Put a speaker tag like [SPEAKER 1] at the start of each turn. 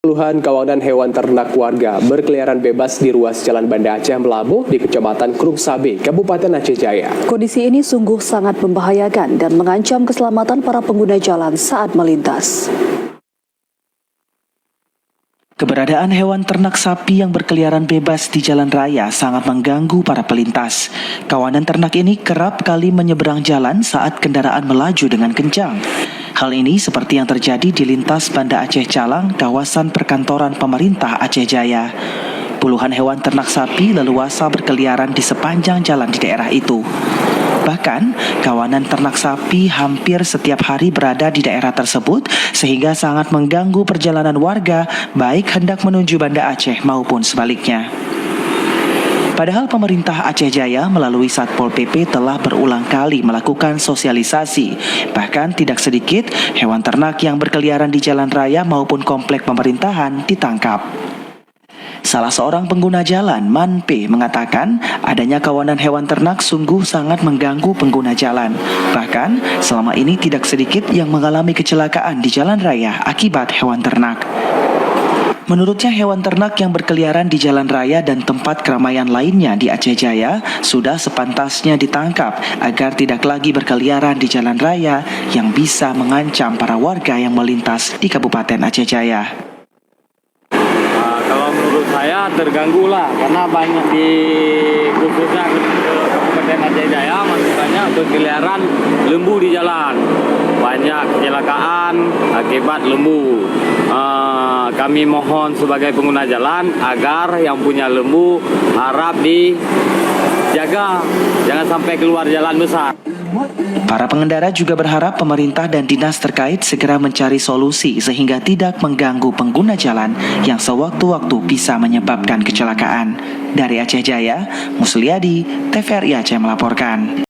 [SPEAKER 1] Puluhan kawanan hewan ternak warga berkeliaran bebas di ruas Jalan Banda Aceh Melabuh di Kecamatan Krung Sabe, Kabupaten Aceh Jaya.
[SPEAKER 2] Kondisi ini sungguh sangat membahayakan dan mengancam keselamatan para pengguna jalan saat melintas.
[SPEAKER 3] Keberadaan hewan ternak sapi yang berkeliaran bebas di jalan raya sangat mengganggu para pelintas. Kawanan ternak ini kerap kali menyeberang jalan saat kendaraan melaju dengan kencang. Hal ini seperti yang terjadi di lintas Banda Aceh Calang, kawasan perkantoran pemerintah Aceh Jaya. Puluhan hewan ternak sapi leluasa berkeliaran di sepanjang jalan di daerah itu. Bahkan, kawanan ternak sapi hampir setiap hari berada di daerah tersebut sehingga sangat mengganggu perjalanan warga baik hendak menuju Banda Aceh maupun sebaliknya. Padahal pemerintah Aceh Jaya melalui Satpol PP telah berulang kali melakukan sosialisasi. Bahkan tidak sedikit hewan ternak yang berkeliaran di jalan raya maupun komplek pemerintahan ditangkap. Salah seorang pengguna jalan, Man P, mengatakan adanya kawanan hewan ternak sungguh sangat mengganggu pengguna jalan. Bahkan, selama ini tidak sedikit yang mengalami kecelakaan di jalan raya akibat hewan ternak. Menurutnya hewan ternak yang berkeliaran di jalan raya dan tempat keramaian lainnya di Aceh Jaya sudah sepantasnya ditangkap agar tidak lagi berkeliaran di jalan raya yang bisa mengancam para warga yang melintas di Kabupaten Aceh Jaya.
[SPEAKER 4] Kalau menurut saya terganggu lah karena banyak di khususnya Kabupaten Aceh Jaya masih banyak berkeliaran lembu di jalan. Banyak kecelakaan akibat lembu. Kami mohon sebagai pengguna jalan agar yang punya lembu harap dijaga, jangan sampai keluar jalan besar.
[SPEAKER 3] Para pengendara juga berharap pemerintah dan dinas terkait segera mencari solusi sehingga tidak mengganggu pengguna jalan yang sewaktu-waktu bisa menyebabkan kecelakaan. Dari Aceh Jaya, Musliadi, TVRI Aceh melaporkan.